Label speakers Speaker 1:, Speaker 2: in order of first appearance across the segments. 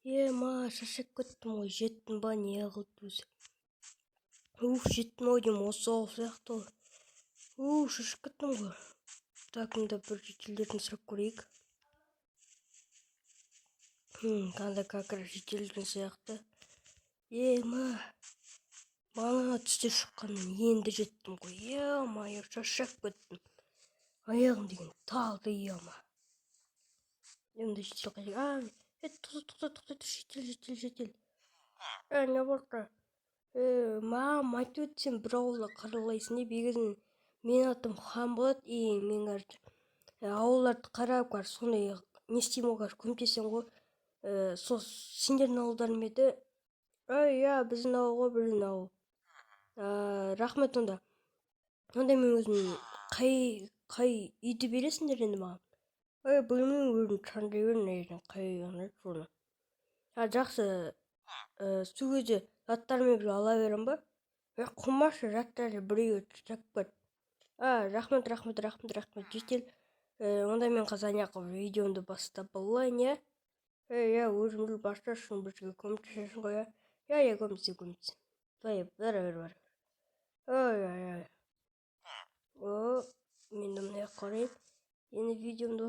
Speaker 1: Шаршап кеттім ғой, жеттім ба, не қылды өзі. Жеттім ау деймін, осы ауыл сияқты ғой. Шаршап кеттім ғой. Так, мында бір жителдерден сұрап көрейік. Қандай как раз жителдерден сияқты. Бана түсте шыққаннан енді жеттім ғой. Шаршап кеттім. Аяғым деген талды, Енді жител қажет. Тоқта, жител. Не болды? Маған айтып өтсем бір ауылда қаралайсың деп, егерін менің атым Хан болады, мен кажется ауылдарды қарап сондай не істеймін ғой, көмектесем ғой. Сол сендердің ауылдарың еді. Біздің ауыл. Рахмет онда. Онда мен өзім қай үйді бересіңдер енді маған? Білмеймін, өзім таңдай берін, қай үйін соны. Жақсы, су көзі заттармен бір ала берем ба? Құмашы заттарды біреуге жақпады. Рахмет, жетел. Онда мен қазан видеомды бастап болайын, өзімді бастасын, бізге көмектесесің ғой, көмектесін. Бәрі. Мен мына қарайын. Енді видеомды.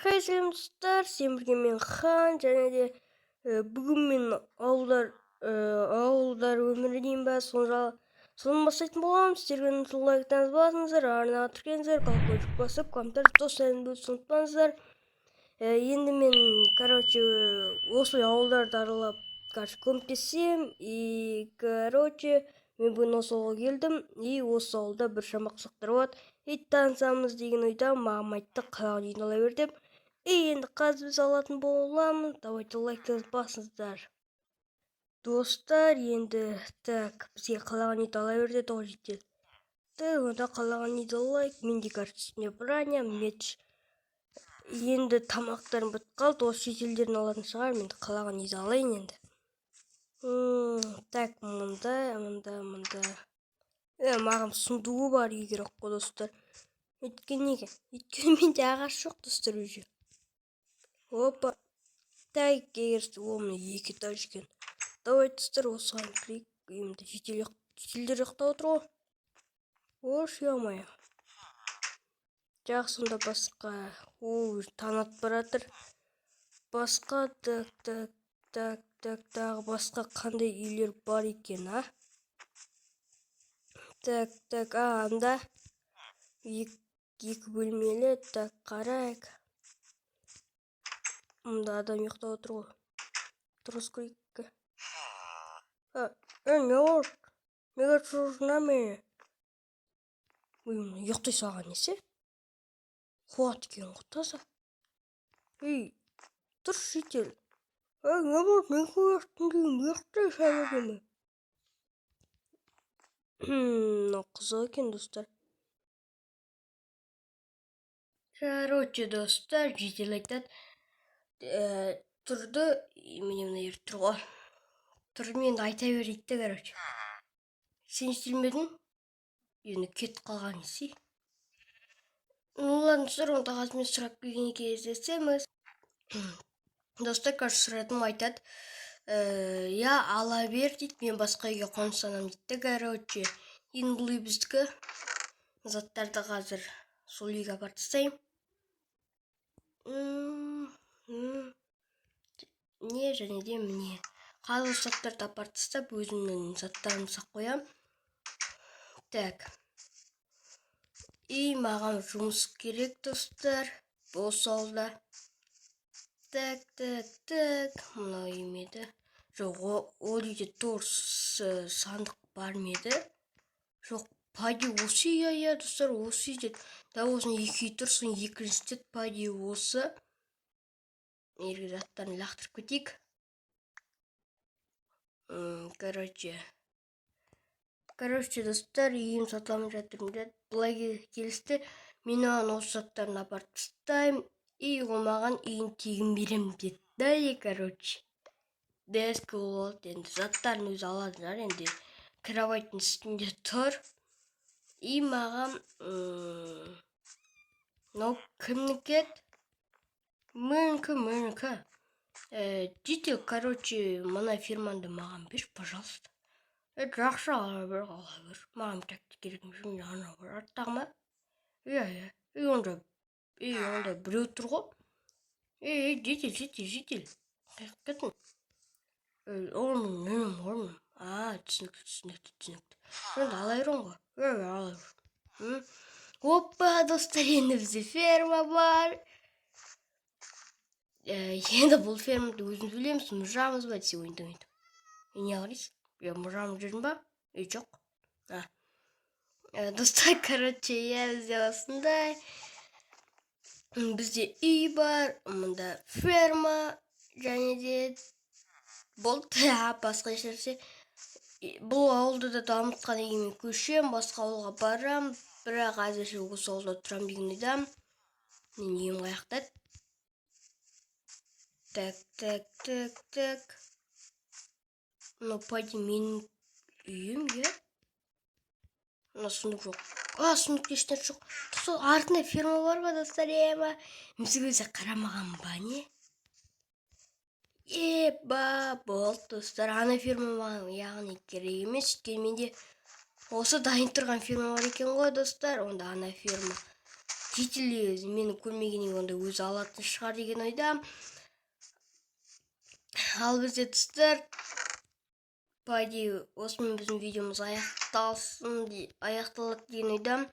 Speaker 1: Сәлем достар, сен бірге мен Хан, және де бүгін мен ауылдар өмірінен ба, соны бастайтын боламын. Сіздермен сол лайктарыңызды басыңыздар, арнаға тіркеліңіздер, колокольчик басып, комментарий достармен бөлісуді ұмытпаңыздар. Енді мен, осы ауылдарды аралап, көмектесем, мен бүгін осы ауылға келдім, осы ауылда бір шамақсақтар болады. Танысамыз деген ойда маған айтты, қалаған үйін ала бер деп. Енді қазір біз алатын боламыз. Давайте лайктарыңызды басыңыздар. Достар, енді бізге қалаған үйді ала бер деді ғой жеттел. Онда қалаған үйді алайық. Менде үстінде броня, меч. Енді тамақтарым бітіп қалды. Осы жителдерін алатын шығар. Мен қалаған үйді алайын енді. Мұнда. Маған сундуғы бар егер қой достар. Өйткені менде ағаш жоқ достар уже. Опа. Егер оны 2 этаж екен. Давай достар, осыған кірейік. Енді жителдер жоқтап отыр ғой. Жақсы, сонда басқа. Танат баратыр. Басқа, тағы басқа қандай үйлер бар екен, анда 2 бөлмелі, қарайық. Мұнда адам ұйықтап отыр ғой. Тұрыс көрейік. Не olur? Неге тұрсына мені? Ұйықтай саған несі? Қуат екен құттаса. Тұрс жетел. Не болды? Не қойыстың кейін ұйықтай саған ме? Қызық екен достар. Достар, жетел айтады. Тұрды, мен тұр ғой. Тұрды, мен айта берейді. Сен істелмедің? Енді кет қалған есі. Ладно, достар, онда қазір сұрап келген кездесеміз. Достар, сұрадым, айтады. Ала бер дейді, мен басқа үйге қоныстанам дейді. Енді бұл үй біздікі. Заттарды қазір сол үйге апарып тастаймын. Және де міне қазір заттарды апарып тастап, өзімнің заттарымды сақ қоям. Маған жұмыс керек достар. Осы ауылда. Мынау емеді. Жоқ, ол үйде торс сандық бар меді. Жоқ, пади осы үй, достар, осы үйде. Осының 2 үй тұрсын, екіншісі пади осы. Ерге заттарын лақтырып кетейік. Достар, үйім сатамын жатырмын деді. Бұлай келісті. Мен оған осы заттарын апарып тастаймын. Ол маған үйін тегін берем деді. Дескі болады. Енді заттарын өзі алады жар. Енді кроваттың үстінде тұр. Маған кімнікі? Менікі. Житель, короче, мына фирмаңды маған бер, пожалуйста. Жақсы ала бер, маған тәкті керек емес, ана бір арттағы ма? Иә. Онда біреу тұр ғой. Житель. Кеттің. Орным, менің орным. Түсінікті. Енді ала берем ғой. Ала бер. Опа, достар, енді бізде ферма бар. Енді бұл фермада өзіміз білеміз, мұжамыз ба десе ойында. Не қарайсыз? Мұжамыз жүрін ба? Жоқ. Достар, короче, бізде осындай. Бізде үй бар, мұнда ферма, және де болды, басқа ешнәрсе. Бұл ауылды да дамытқан кейін мен көшем, басқа ауылға барам, бірақ әзірше осы ауылда тұрам деген ойдам. Мен үйім аяқтады. Так. Ну, пойди, менің үйім, иә? Мына сундук жоқ. Сундукта ешнәрсе жоқ. Сол артында ферма бар ба, достар, ема? Мүсігөзі қарамаған ба, не? Болды, достар, ана ферма маған яғни керек емес. Менде осы дайын тұрған ферма бар екен ғой, достар. Онда ана ферма жителі мені көрмегеннен онда өзі алатын шығар деген ойдам. Ал бізде, достар, пойди, осымен біздің видеомыз аяқталады деген ойдам.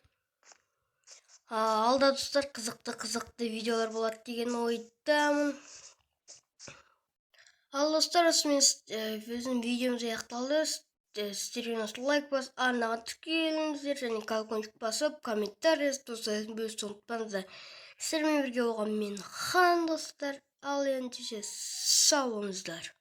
Speaker 1: Алда, достар, қызықты видеолар болады деген ойдамын. Ал, достар, осымен біздің видеомыз аяқталды. Сіздерге лайк басып, арнаға тіркеліңіздер және колокольчик басып, комментарий жазып, бөлісуді ұмытпаңыздар. Сіздермен бірге болған мен Хан, достар. Ал енді сау болыңыздар.